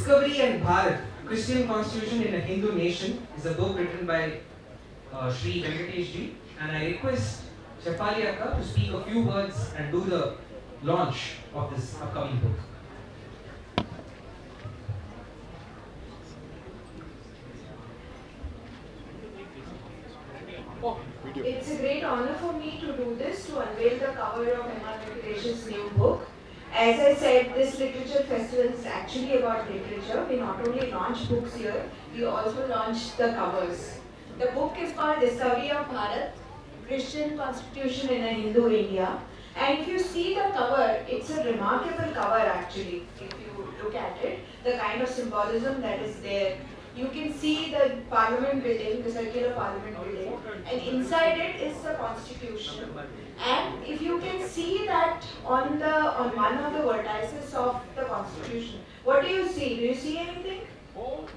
Discovery and Bharat, Christian Constitution in a Hindu Nation is a book written by Sri Venkatesh ji, and I request Shefali Akka to speak a few words and do the launch of this upcoming book. It's a great honor for me to do this, to unveil the cover of Venkatesh's new book. As I said, this literature festival is actually about literature. We not only launch books here, we also launch the covers. The book is called Discovery of Bharat, Christian Constitution in a Hindu India. And if you see the cover, it's a remarkable cover actually. If you look at it, the kind of symbolism that is there. You can see the parliament building, the circular parliament building, and inside it is the constitution. And if you can see that on one of the vertices of the constitution, what do you see? Do you see anything? Do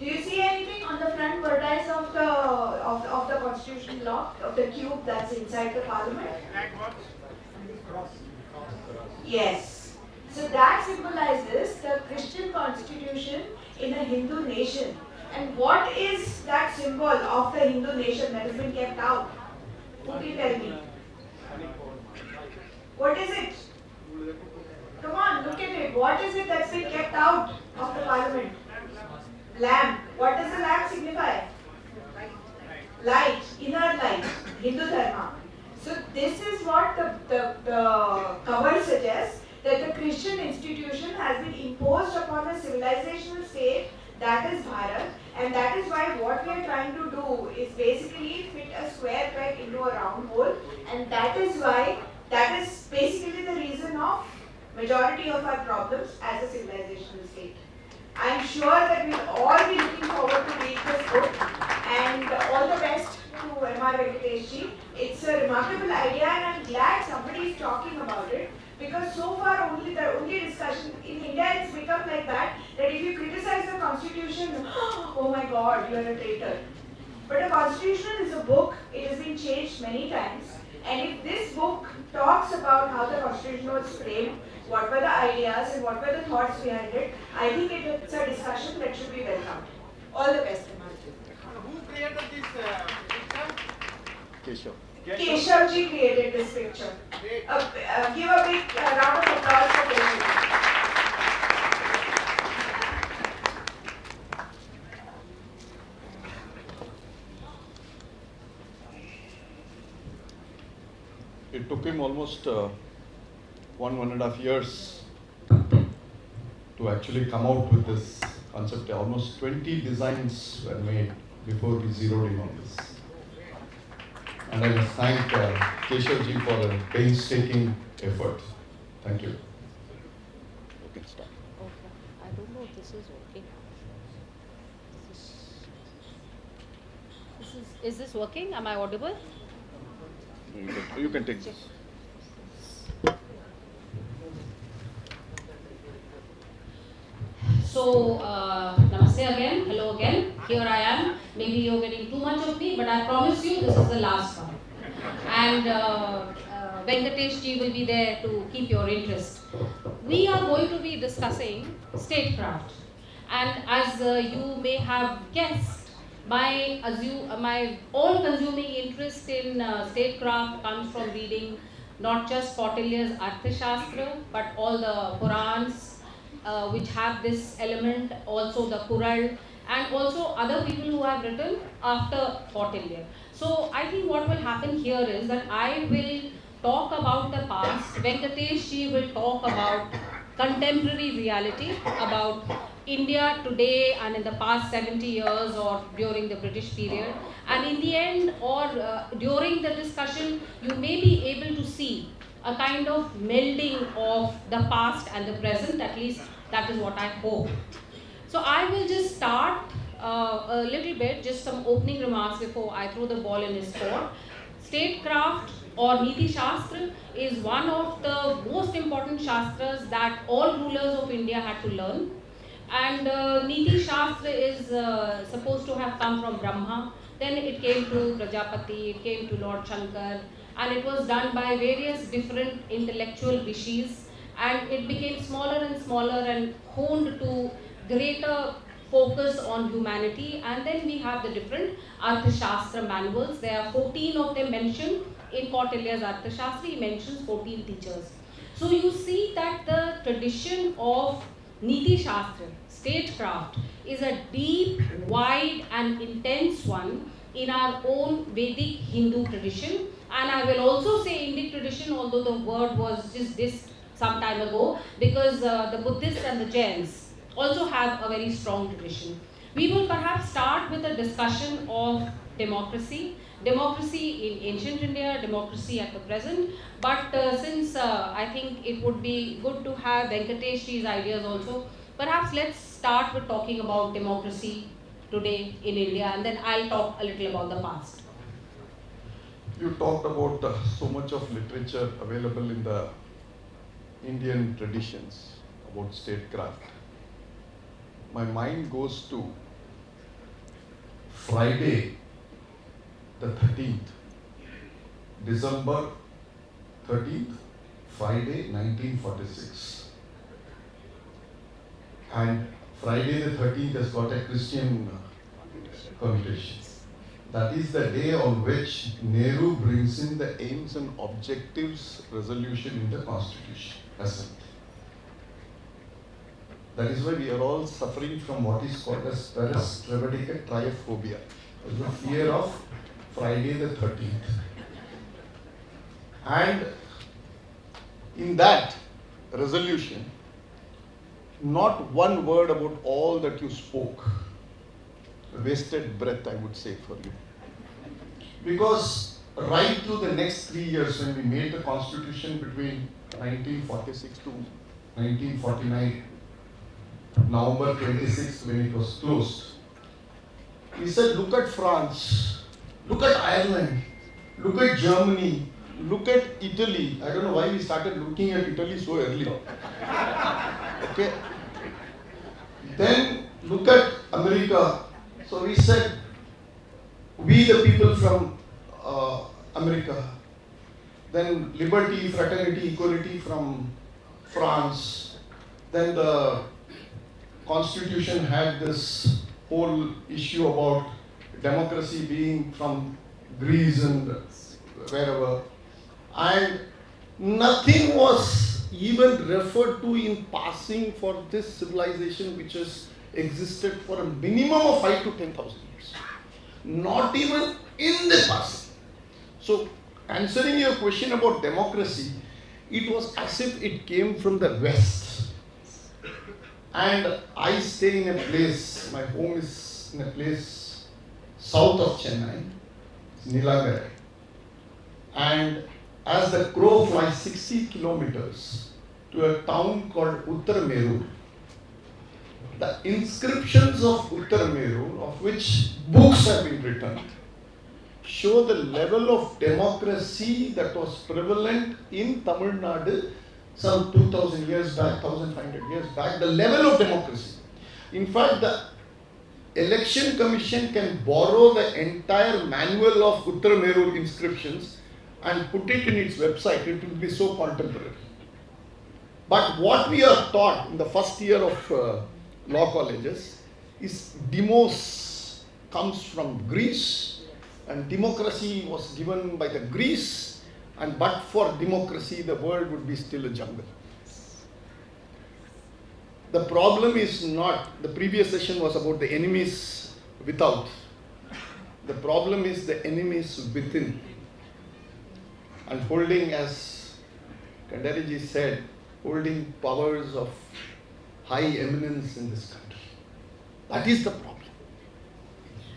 you see anything on the front vertex of the constitution block, of the cube that's inside the parliament? Yes. So that symbolizes the Christian constitution in a Hindu nation. And what is that symbol of the Hindu nation that has been kept out? Who can tell me? What is it? Come on, look at it. What is it that's been kept out of the parliament? Lamp. What does the lamp signify? Light, inner light, Hindu Dharma. So this is what the cover suggests, that the Christian institution has been imposed upon a civilizational state, that is Bharat, and that is why what we are trying to do is basically fit a square peg into a round hole, and that is basically the reason of majority of our problems as a civilizational state. I am sure that we will all be looking forward to read this book, and all the best to M.R. Venkatesh ji. It's a remarkable idea, and I am glad somebody is talking about it. Because so far the only discussion in India, it's become like that if you criticize the constitution, oh my God, you are a traitor. But a constitution is a book, it has been changed many times, and if this book talks about how the constitution was framed, what were the ideas and what were the thoughts behind it, I think it's a discussion that should be welcomed. All the best. Who created this picture? Keshav ji created this picture. Give a big round of applause for Keshav. It took him almost 1.5 years to actually come out with this concept. Almost 20 designs were made before we zeroed in on this. And I must thank Keshav ji for a painstaking effort. Thank you. Okay, start. Okay. I don't know if this is working. Is this working? Am I audible? You can take this. So, namaste again, hello again, here I am. Maybe you're getting too much of me, but I promise you this is the last one. And Venkatesh ji will be there to keep your interest. We are going to be discussing statecraft. And as you may have guessed, my all-consuming interest in statecraft comes from reading not just Kautilya's Arthashastr, but all the Purans, which have this element, also the Kural, and also other people who have written after Kautilya. So I think what will happen here is that I will talk about the past, Venkatesh ji will talk about contemporary reality, about India today and in the past 70 years or during the British period, and in the end or during the discussion you may be able to see a kind of melding of the past and the present, at least that is what I hope. So I will just start a little bit, just some opening remarks before I throw the ball in his court. Statecraft or Niti Shastra is one of the most important shastras that all rulers of India had to learn. And Niti Shastra is supposed to have come from Brahma, then it came to Prajapati, it came to Lord Shankar, and it was done by various different intellectual rishis, and it became smaller and smaller and honed to greater focus on humanity. And then we have the different Arthashastra manuals. There are 14 of them mentioned in Kautilya's Arthashastra. He mentions 14 teachers. So you see that the tradition of Niti Shastra, statecraft, is a deep, wide and intense one in our own Vedic Hindu tradition. And I will also say Indic tradition, although the word was just dissed some time ago, because the Buddhists and the Jains also have a very strong tradition. We will perhaps start with a discussion of democracy. Democracy in ancient India, democracy at the present. But since I think it would be good to have Venkatesh's ideas also, perhaps let's start with talking about democracy today in India, and then I'll talk a little about the past. You talked about so much of literature available in the Indian traditions about statecraft. My mind goes to Friday, the 13th, December 13th, Friday 1946. And Friday the 13th has got a Christian connotation. That is the day on which Nehru brings in the aims and objectives resolution in the Constitution Assembly. That is why we are all suffering from what is called as perestroika triophobia, the fear of Friday the 13th. And in that resolution, not one word about all that you spoke. Wasted breath, I would say, for you. Because right through the next 3 years, when we made the constitution between 1946 to 1949, November 26th, when it was closed, we said, look at France, look at Ireland, look at Germany, look at Italy. I don't know why we started looking at Italy so early. Okay. Then look at America. So we said, we the people from America. Then liberty, fraternity, equality from France. Then the constitution had this whole issue about democracy being from Greece and wherever. And nothing was even referred to in passing for this civilization which has existed for a minimum of 5 to 10,000 years. Not even in the passing. So, answering your question about democracy, it was as if it came from the West. And I stay in a place, my home is in a place south of Chennai, Nilagare. And as the crow flies 60 kilometers to a town called Uttarameru, the inscriptions of Uttarameru, of which books have been written, show the level of democracy that was prevalent in Tamil Nadu some 2000 years back, 1500 years back, the level of democracy. In fact, the Election Commission can borrow the entire manual of Uttarameru inscriptions and put it in its website. It will be so contemporary. But what we are taught in the first year of law colleges is demos comes from Greece, and democracy was given by the Greece, and but for democracy the world would be still a jungle. The problem is not, the previous session was about the enemies without. The problem is the enemies within. And holding, as Kandariji said, holding powers of high eminence in this country. That is the problem.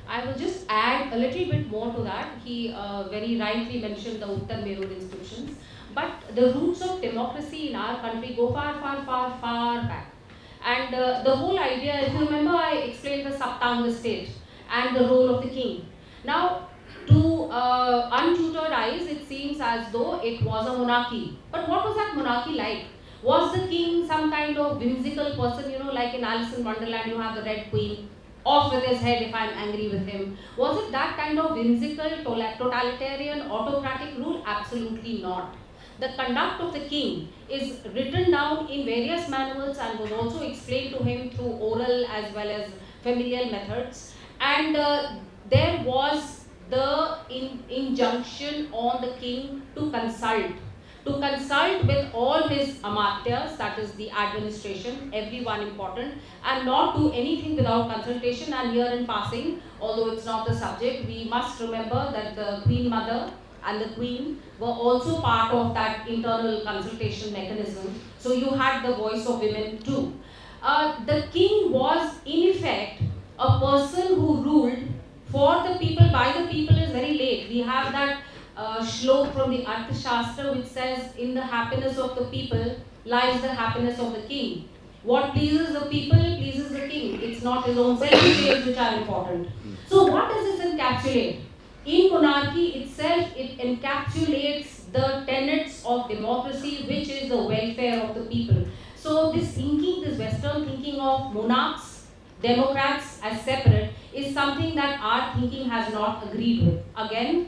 I will just add a little bit more to that. He very rightly mentioned the Uttarameru inscriptions. But the roots of democracy in our country go far, far, far, far back. And the whole idea, if you remember, I explained the Saptanga state and the role of the king. Now, to untutored eyes, it seems as though it was a monarchy. But what was that monarchy like? Was the king some kind of whimsical person, like in Alice in Wonderland, you have the Red Queen, off with his head if I'm angry with him? Was it that kind of whimsical, totalitarian, autocratic rule? Absolutely not. the conduct of the king is written down in various manuals and was also explained to him through oral as well as familial methods. And there was the injunction on the king to consult with all his amartyas, that is the administration, everyone important, and not do anything without consultation. And here in passing, although it's not the subject, we must remember that the Queen Mother and the Queen were also part of that internal consultation mechanism. So you had the voice of women too. The king was in effect a person who ruled for the people, by the people is very late. We have that shlok from the Arthashastr which says, in the happiness of the people lies the happiness of the king. What pleases the people pleases the king. It's not his own self-interest which are important. So what does this encapsulate? In monarchy itself, it encapsulates the tenets of democracy, which is the welfare of the people. So this thinking, this Western thinking of monarchs, democrats as separate is something that our thinking has not agreed with. Again,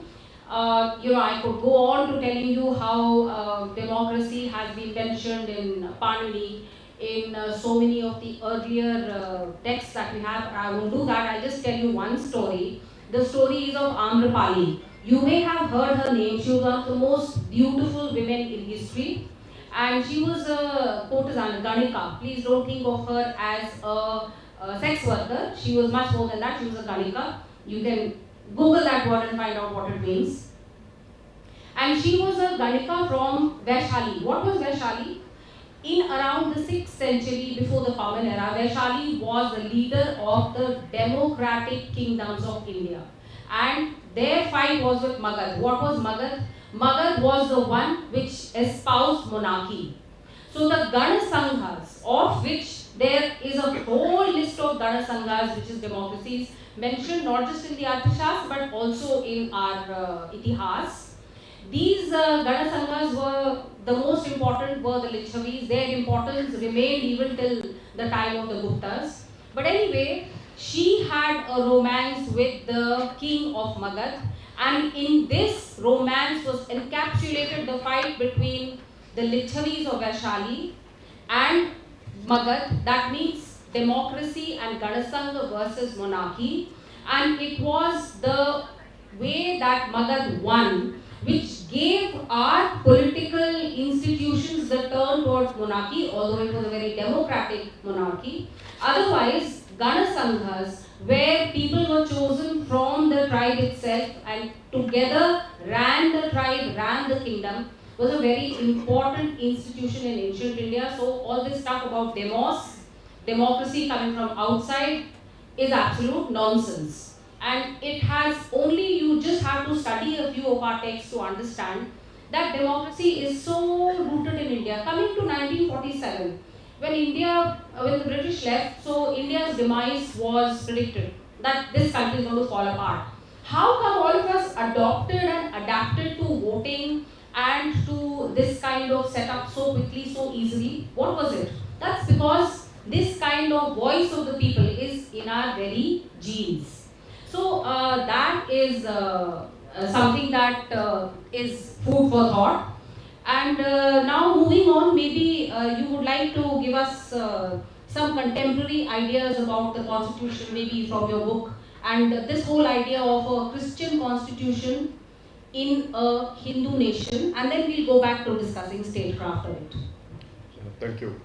I could go on to telling you how democracy has been mentioned in Panini, in so many of the earlier texts that we have. I won't do that. I'll just tell you one story. The story is of Amrapali. You may have heard her name. She was one of the most beautiful women in history. And she was a courtesan, a Ganika. Please don't think of her as a sex worker. She was much more than that. She was a Ganika. You can Google that word and find out what it means. And she was a Ganika from Vaishali. What was Vaishali? In around the 6th century before the Common Era, Vaishali was the leader of the democratic kingdoms of India. And their fight was with Magad. What was Magad? Magad was the one which espoused monarchy. So the Gana Sanghas, of which there is a whole list of Gana Sanghas, which is democracies, mentioned not just in the Arthashastr but also in our Itihas. These Gana Sanghas were, the most important were the Lichavis. Their importance remained even till the time of the Guptas. But anyway, she had a romance with the king of Magad, and in this romance was encapsulated the fight between the Lichavis of Vaishali and Magad. That means democracy and Ganasangha versus monarchy. And it was the way that Magad won which gave our political institutions the turn towards monarchy, although it was a very democratic monarchy. Otherwise, Gana Sanghas, where people were chosen from the tribe itself and together ran the tribe, ran the kingdom, was a very important institution in ancient India. So all this stuff about democracy coming from outside is absolute nonsense. And it has only, you just have to study a few of our texts to understand that democracy is so rooted in India. Coming to 1947, when the British left, so India's demise was predicted, that this country is going to fall apart. How come all of us adopted and adapted to voting and to this kind of setup so quickly, so easily? What was it? That's because this kind of voice of the people is in our very genes. So that is something that is food for thought. And now moving on, maybe you would like to give us some contemporary ideas about the constitution, maybe from your book, and this whole idea of a Christian constitution in a Hindu nation, and then we'll go back to discussing statecraft a bit. Thank you.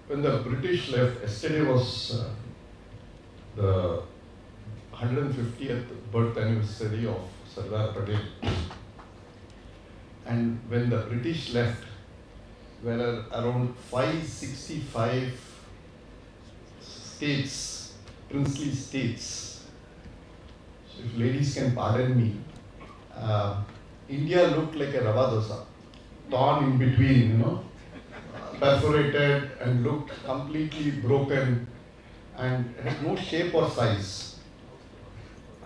When the British left, yesterday was the 150th birth anniversary of Sardar Patel. And when the British left, there were around 565 states, princely states. So if ladies can pardon me, India looked like a rava dosa, torn in between, perforated and looked completely broken and had no shape or size.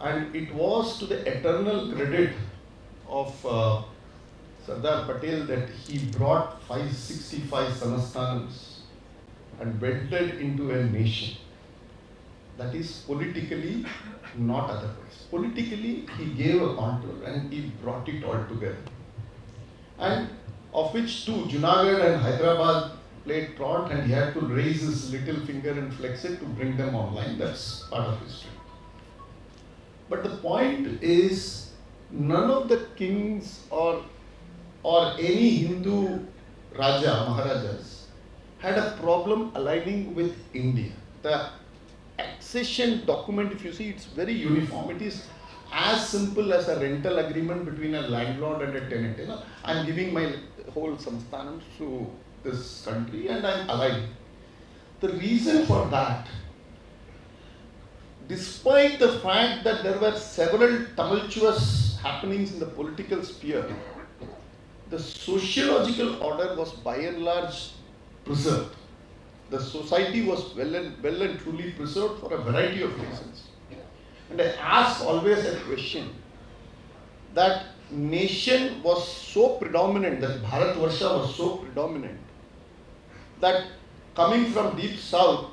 And it was to the eternal credit of Sardar Patel that he brought 565 Sanatanans and welded into a nation. That is politically, not otherwise. Politically, he gave a contour and he brought it all together. and of which two, Junagadh and Hyderabad, played trot, and he had to raise his little finger and flex it to bring them online. That's part of history. But the point is, none of the kings or any Hindu Raja, Maharajas, had a problem aligning with India. The accession document, if you see, it's very uniform. It is as simple as a rental agreement between a landlord and a tenant. You know, I'm giving my whole samsthanam to this country and I'm aligning. The reason for that, despite the fact that there were several tumultuous happenings in the political sphere, the sociological order was by and large preserved. The society was well and truly preserved for a variety of reasons. And I ask always a question, that nation was so predominant, that Bharatvarsha was so predominant, that coming from deep south,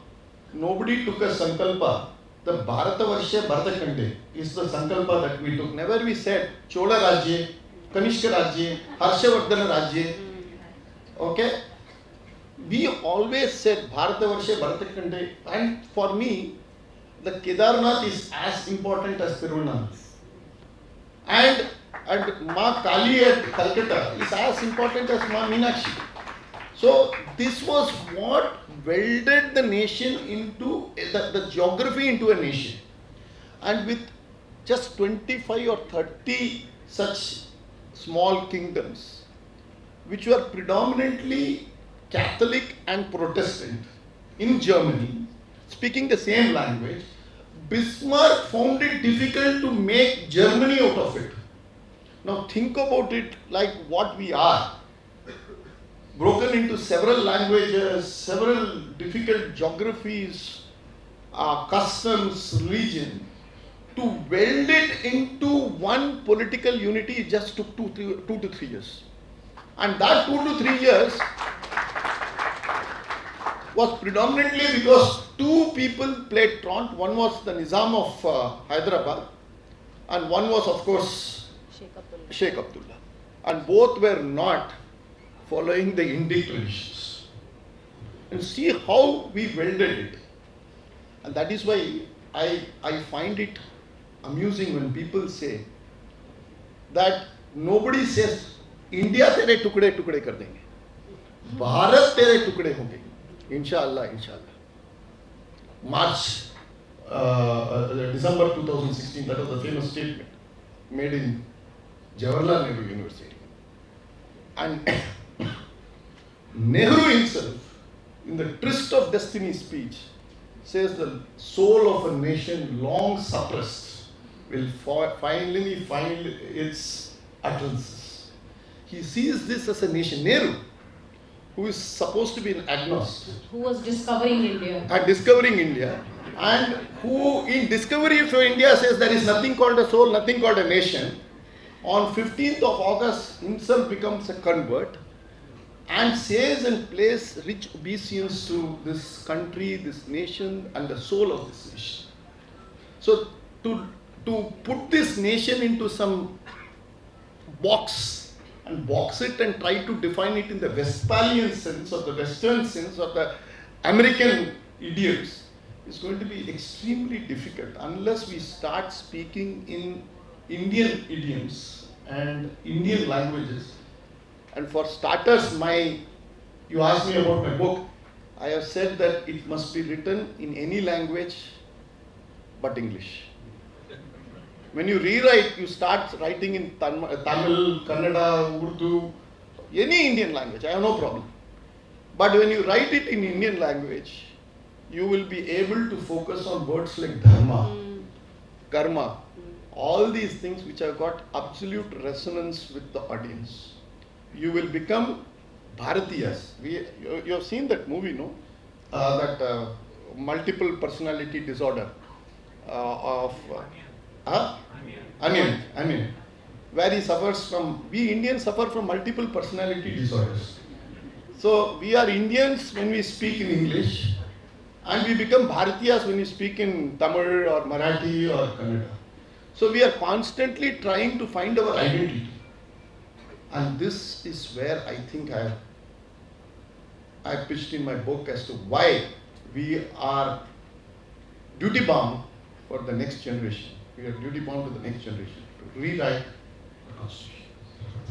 nobody took a sankalpa. The Bharatavarsha Bharatkhande is the sankalpa that we took. Never we said Chola Rajya, Kanishka Rajya, Harshavardhana Rajya. Okay? We always said Bharatavarsha Bharatkhande, and for me, the Kedarnath is as important as Tirunal. And Ma Kali at Calcutta is as important as Ma Meenakshi. So this was what welded the nation into, the geography into a nation. And with just 25 or 30 such small kingdoms, which were predominantly Catholic and Protestant in Germany, speaking the same language, Bismarck found it difficult to make Germany out of it. Now think about it like what we are. Broken into several languages, several difficult geographies, customs, religion. To weld it into one political unity, it just took 2 to 3 years. And that 2 to 3 years was predominantly because two people played truant. One was the Nizam of Hyderabad, and one was, of course, Sheikh Abdullah. And both were not following the Indic traditions. And see how we welded it. And that is why I find it amusing when people say that nobody says, India tere tukde tukde kar denge. Bharat tere tukde honge. Inshallah, inshallah. March, December 2016, that was the famous statement made in Jawaharlal Nehru University. And Nehru himself, in the Tryst of Destiny speech, says the soul of a nation long suppressed will finally find its utterances. He sees this as a nation. Nehru, who is supposed to be an agnostic, Who was discovering India. Discovering India, and who in Discovery of India says there is nothing called a soul, nothing called a nation, on 15th of August himself becomes a convert and says and plays rich obeisance to this country, this nation, and the soul of this nation. So to put this nation into some box and box it and try to define it in the Westphalian sense or the Western sense or the American idioms is going to be extremely difficult unless we start speaking in Indian idioms and Indian languages. And for starters, you asked me about my book. I have said that it must be written in any language but English. When you rewrite, you start writing in Tamil, Kannada, Urdu, any Indian language, I have no problem. But when you write it in Indian language, you will be able to focus on words like Dharma, Karma, all these things which have got absolute resonance with the audience. You will become Bharatiyas. You have seen that movie, no? That multiple personality disorder of Onion, where he suffers from, we Indians suffer from multiple personality disorders. So we are Indians when we speak in English, and we become Bharatiyas when we speak in Tamil or Marathi or Kannada. So we are constantly trying to find our identity. And this is where I think I pitched in my book as to why we are duty bound for the next generation. We are duty bound to the next generation to rewrite the constitution.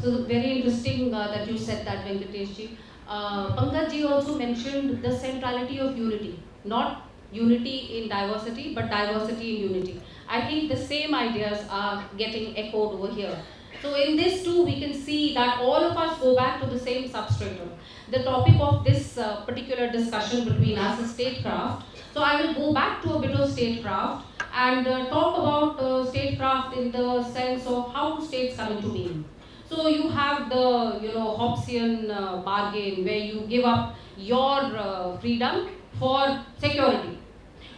So very interesting that you said that, Venkatesh ji. Pankaj ji also mentioned the centrality of unity, not unity in diversity, but diversity in unity. I think the same ideas are getting echoed over here. So in this too, we can see that all of us go back to the same substratum. The topic of this particular discussion between us is statecraft. So I will go back to a bit of statecraft and talk about statecraft in the sense of how states come into being. So you have the Hobbesian bargain where you give up your freedom for security.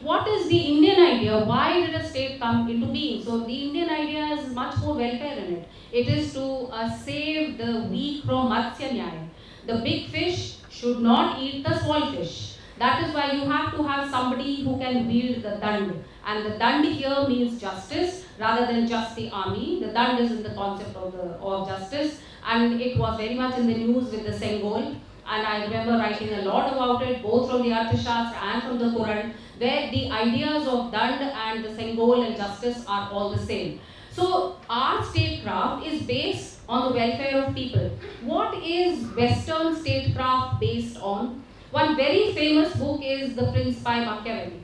What is the Indian idea? Why did a state come into being? So the Indian idea is much more welfare in it. It is to save the weak from Matsya Nyaya. The big fish should not eat the small fish. That is why you have to have somebody who can wield the dand. And the dand here means justice rather than just the army. The dand is in the concept of justice, and it was very much in the news with the Sengol. And I remember writing a lot about it, both from the Arthashastr and from the Quran, where the ideas of dand and the Sengol and justice are all the same. So our statecraft is based on the welfare of people. What is Western statecraft based on? One very famous book is The Prince by Machiavelli.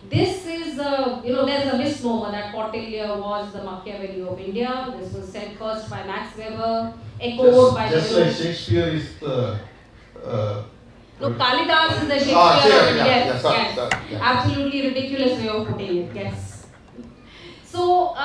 This is, there's a misnomer that Kautilya was the Machiavelli of India. This was said first by Max Weber, echoed by just like Shakespeare is the... no, Kalidas is the Shakespeare. Yes, yeah. Absolutely ridiculous way of putting it. Yes. So,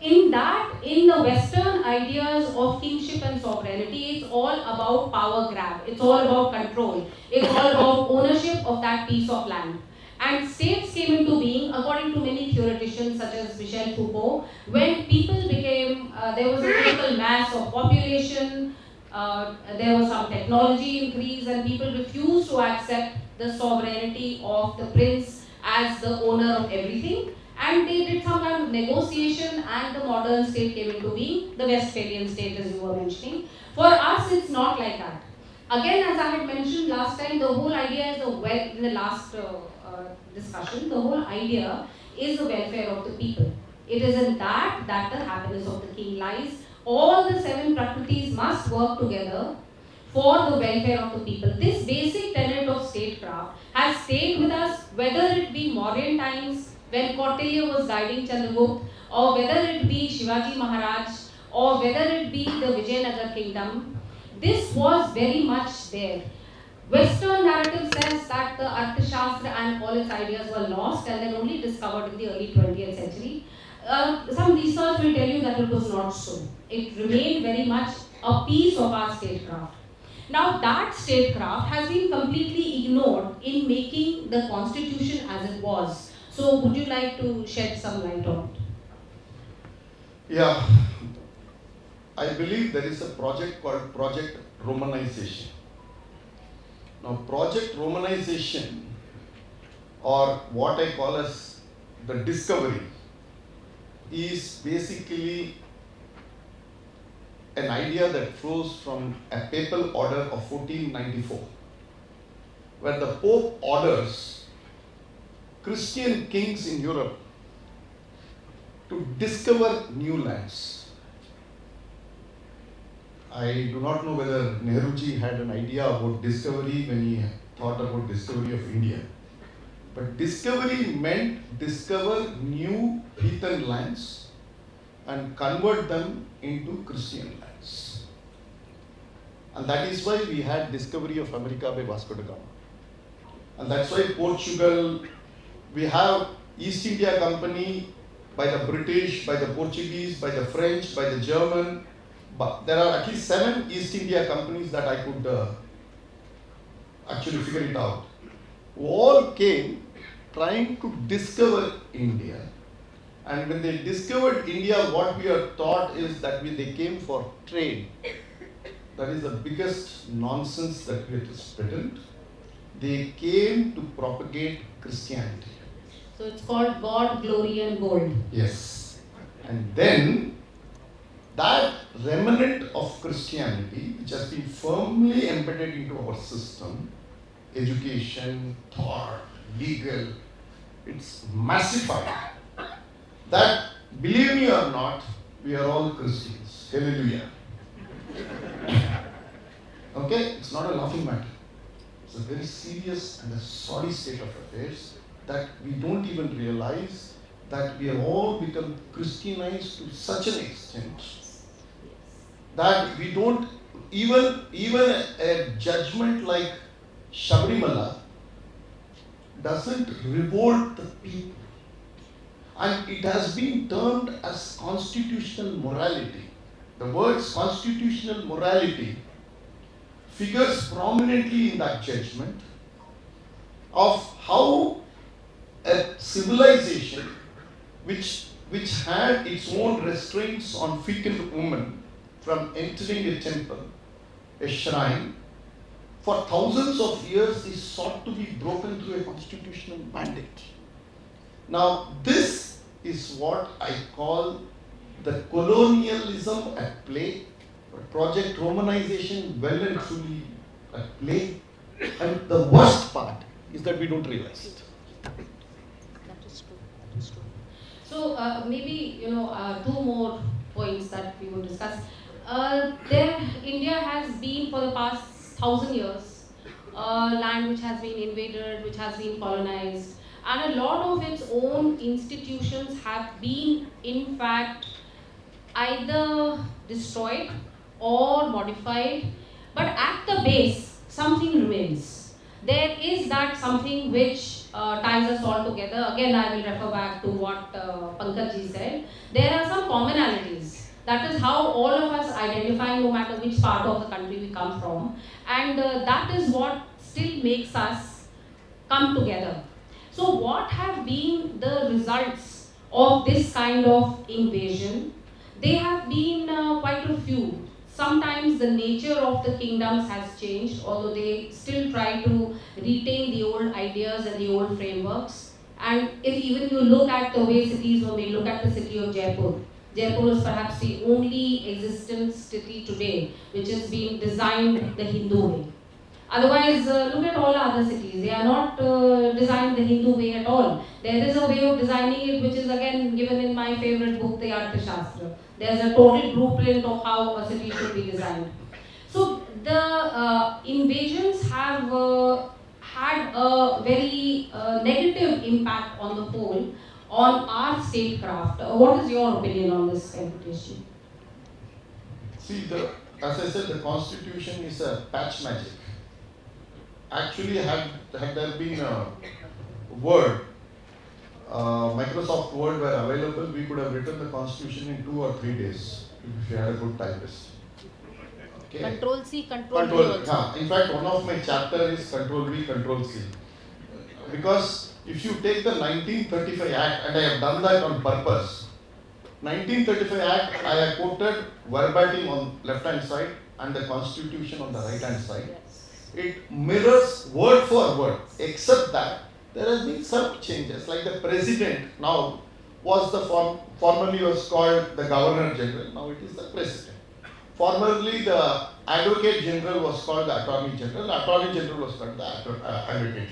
in the Western ideas of kingship and sovereignty, it's all about power grab. It's all about control. It's all about ownership of that piece of land. And states came into being, according to many theoreticians such as Michel Foucault, when people became, there was a critical mass of population, there was some technology increase, and people refused to accept the sovereignty of the prince as the owner of everything. And they did some kind of negotiation, and the modern state came into being, the Westphalian state as you were mentioning. For us, it's not like that. Again, as I had mentioned last time, the whole idea is in the last discussion, the whole idea is the welfare of the people. It is in that the happiness of the king lies. All the 7 prakritis must work together for the welfare of the people. This basic tenet of statecraft has stayed with us, whether it be Mauryan times, when Kautilya was guiding Chandragupta, or whether it be Shivaji Maharaj, or whether it be the Vijayanagar kingdom. This was very much there. Western narrative says that the Arthashastr and all its ideas were lost and then only discovered in the early 20th century. Some research will tell you that it was not so. It remained very much a piece of our statecraft. Now that statecraft has been completely ignored in making the constitution as it was. So would you like to shed some light on it? Yeah, I believe there is a project called Project Romanization. Now, Project Romanization, or what I call as the discovery, is basically an idea that flows from a papal order of 1494, where the Pope orders Christian kings in Europe to discover new lands. I do not know whether Nehruji had an idea about discovery when he thought about discovery of India. But discovery meant discover new heathen lands and convert them into Christian lands. And that is why we had discovery of America by Vasco da Gama. And that's why Portugal, we have East India Company by the British, by the Portuguese, by the French, by the German. But there are at least 7 East India companies that I could actually figure it out, who all came trying to discover India. And when they discovered India, what we are taught is that they came for trade. That is the biggest nonsense that we have to spittle. They came to propagate Christianity. So it's called God, Glory and Gold. Yes. And then that remnant of Christianity, which has been firmly embedded into our system, education, thought, legal, it's massified. That, believe me or not, we are all Christians. Hallelujah. Okay? It's not a laughing matter. It's a very serious and a sorry state of affairs that we don't even realize that we have all become Christianized to such an extent that we don't even a judgment like Shabrimala doesn't revolt the people. And it has been termed as constitutional morality. The words constitutional morality figures prominently in that judgment of how a civilization which had its own restraints on female women from entering a temple, a shrine, for thousands of years is sought to be broken through a constitutional mandate. Now, this is what I call the colonialism at play, Project Romanization well and truly at play, and the worst part is that we don't realize it. That is true. That is true. So maybe two more points that we will discuss. India has been for the past 1,000 years land which has been invaded, which has been colonized, and a lot of its own institutions have been in fact either destroyed or modified, but at the base something remains. There is that something which ties us all together. Again, I will refer back to what Pankaj said. There are some commonalities. That is how all of us identify no matter which part of the country we come from, and that is what still makes us come together. So what have been the results of this kind of invasion? They have been quite a few. Sometimes the nature of the kingdoms has changed, although they still try to retain the old ideas and the old frameworks. And if even you look at the way cities were made, look at the city of Jaipur. Jaipur is perhaps the only existent city today which is being designed the Hindu way. Otherwise, look at all other cities. They are not designed the Hindu way at all. There is a way of designing it which is again given in my favorite book, the Arthashastr. There's a total blueprint of how a city should be designed. So the invasions have had a very negative impact on the whole on our statecraft. What is your opinion on this, Venkatesh? See, as I said, the constitution is a patch magic. Actually, had there been a Word, Microsoft Word were available, we could have written the constitution in 2 or 3 days if you had a good typist. Okay. Control C, Control V also. In fact, one of my chapter is Control V, Control C. Because if you take the 1935 Act, and I have done that on purpose, 1935 Act I have quoted verbatim on left hand side and the constitution on the right hand side. Yes. It mirrors word for word, except that there has been some changes, like the president now was the formerly was called the Governor General, now it is the president. Formerly the Advocate General was called the Attorney General, Attorney General was called the Advocate General.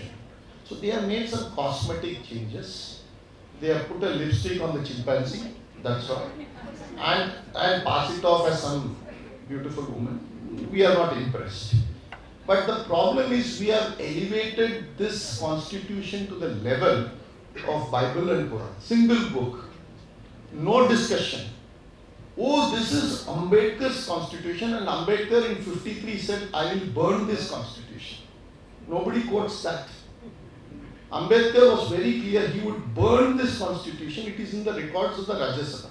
So they have made some cosmetic changes. They have put a lipstick on the chimpanzee, that's all, and pass it off as some beautiful woman. We are not impressed. But the problem is we have elevated this constitution to the level of Bible and Quran. Single book, no discussion. Oh, this is Ambedkar's constitution, and Ambedkar in 53 said, I will burn this constitution. Nobody quotes that. Ambedkar was very clear, he would burn this constitution. It is in the records of the Rajya Sabha.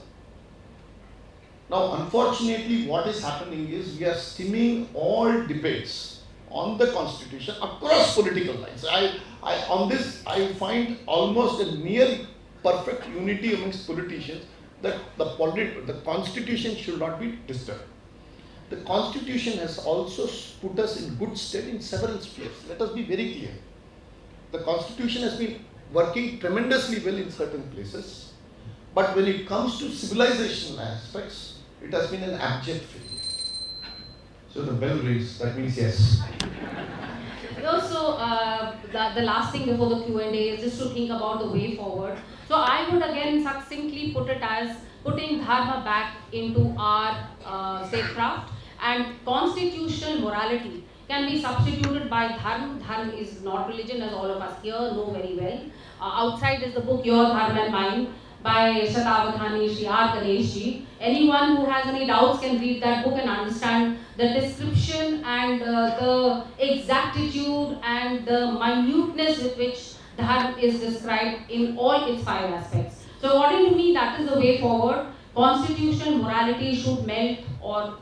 Now, unfortunately, what is happening is we are stemming all debates on the constitution across political lines. On this, I find almost a near perfect unity amongst politicians that the constitution should not be disturbed. The constitution has also put us in good stead in several spheres. Let us be very clear. The constitution has been working tremendously well in certain places, but when it comes to civilizational aspects, it has been an abject failure. So the bell rings, that means yes. Also, the last thing before the Q&A is just to think about the way forward. So I would again succinctly put it as putting Dharma back into our statecraft, and constitutional morality can be substituted by Dharma. Dharma is not religion, as all of us here know very well. Outside is the book Your Dharma and Mine by Shatavadhani Shri R. Ganeshji. Anyone who has any doubts can read that book and understand the description and the exactitude and the minuteness with which Dharma is described in all its 5 aspects. So according to me, that is the way forward. Constitutional morality should melt or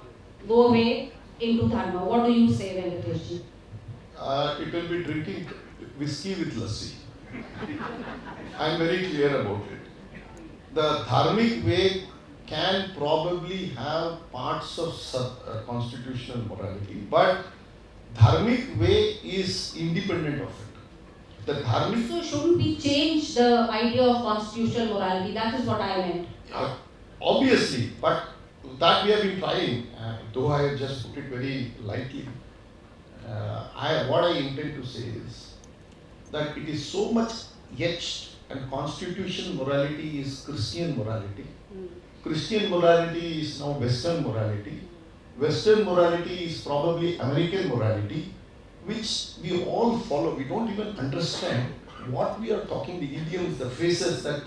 go away into Dharma. What do you say, Venkateshji? It will be drinking whiskey with lassi. I am very clear about it. The Dharmic way can probably have parts of constitutional morality, but Dharmic way is independent of it. The Dharmic... So shouldn't we change the idea of constitutional morality? That is what I meant. Obviously, but that we have been trying, though I have just put it very lightly. What I intend to say is that it is so much etched, and constitutional morality is Christian morality. Christian morality is now Western morality. Western morality is probably American morality, which we all follow. We don't even understand what we are talking, the idioms, the phrases that,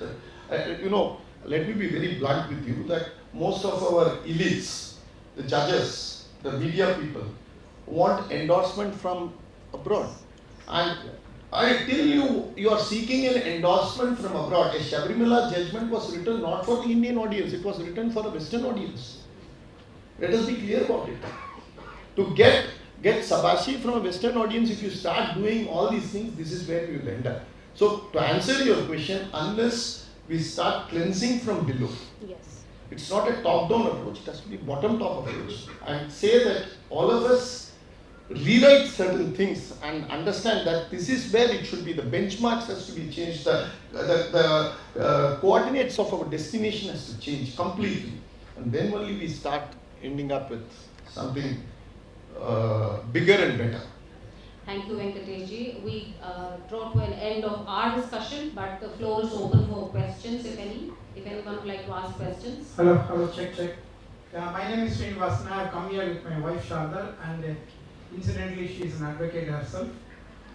let me be very blunt with you, that most of our elites, the judges, the media people, want endorsement from abroad. And I tell you, you are seeking an endorsement from abroad. A Shabrimala judgment was written not for the Indian audience, it was written for a Western audience. Let us be clear about it. To get Sabashi from a Western audience, if you start doing all these things, this is where we will end up. So, to answer your question, unless we start cleansing from below, Yes. it's not a top-down approach, it has to be bottom-top approach. And say that all of us rewrite certain things and understand that this is where it should be. The benchmarks has to be changed. The coordinates of our destination has to change completely. And then only we start ending up with something bigger and better. Thank you, Venkateshji. We draw to an end of our discussion, but the floor is open for questions, if any. If anyone would like to ask questions. Hello, check. My name is Srinivasan. I have come here with my wife Sharda, and incidentally she is an advocate herself.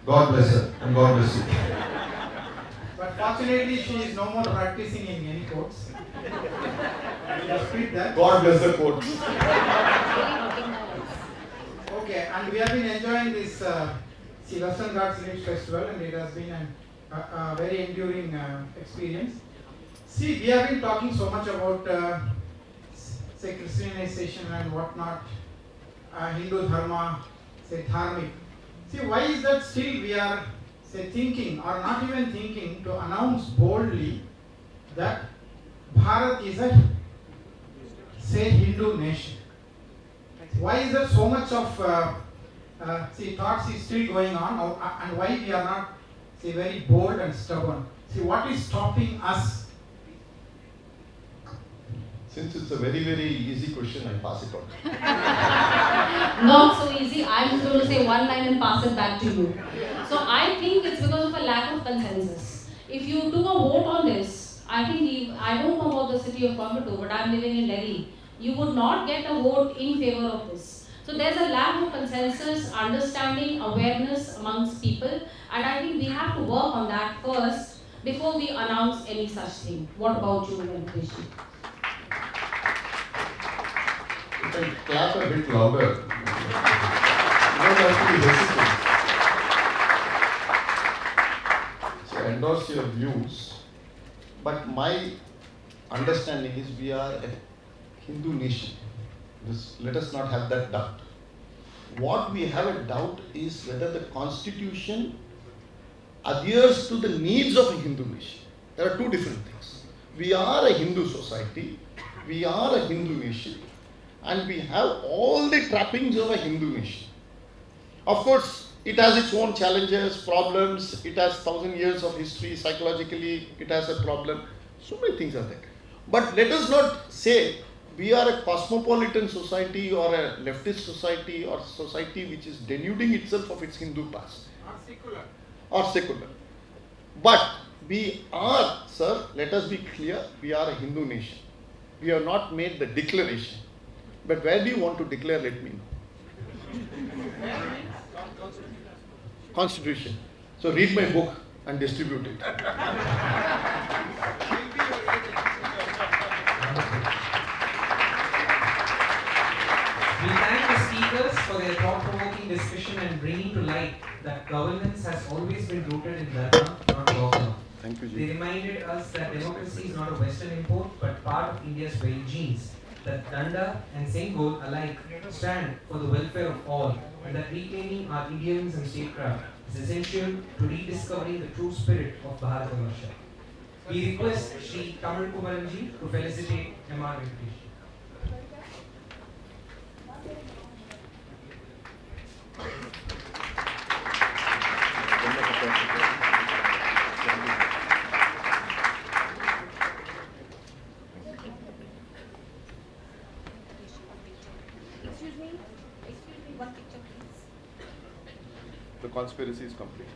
God bless her and God bless you. But fortunately she is no more practicing in any courts. Just read that. God bless the court. Okay, and we have been enjoying this Western Ghats Village Festival, and it has been a very enduring experience. See, we have been talking so much about say Christianization and whatnot, Hindu Dharma, say Dharmic. See, why is that still we are say thinking or not even thinking to announce boldly that Bharat is a say Hindu nation? Why is there so much of thoughts is still going on, and why we are not say very bold and stubborn? See, what is stopping us? Since it's a very, very easy question, I pass it on. Not so easy. I'm going to say one line and pass it back to you. So I think it's because of a lack of consensus. If you took a vote on this, I think, I don't know about the city of Coimbatore, but I'm living in Delhi, you would not get a vote in favor of this. So there's a lack of consensus, understanding, awareness amongst people, and I think we have to work on that first before we announce any such thing. What about you, Venkatesh? You can clap a bit louder. You don't have to be hesitant. So endorse your views, but my understanding is we are a Hindu nation. Let us not have that doubt. What we have a doubt is whether the constitution adheres to the needs of a Hindu nation. There are two different things. We are a Hindu society, we are a Hindu nation, and we have all the trappings of a Hindu nation. Of course, it has its own challenges, problems, it has 1,000 years of history, psychologically it has a problem. So many things are there. But let us not say we are a cosmopolitan society or a leftist society or society which is denuding itself of its Hindu past. Or secular. But we are, sir, let us be clear, we are a Hindu nation. We have not made the declaration. But where do you want to declare, let me know. Constitution. So read my book and distribute it. We thank the speakers for their thought-provoking discussion and bringing to light that governance has always been rooted in Dharma, not dogma. Thank you, They Ji. reminded us that democracy is not a Western import, but part of India's very genes. That Danda and Sengol alike stand for the welfare of all, and that reclaiming our idioms and statecraft is essential to rediscovering the true spirit of Bharatiya. We request Shri Tamil Kumaranji to felicitate M.R. Venkatesh. Excuse me, one picture please. The conspiracy is complete.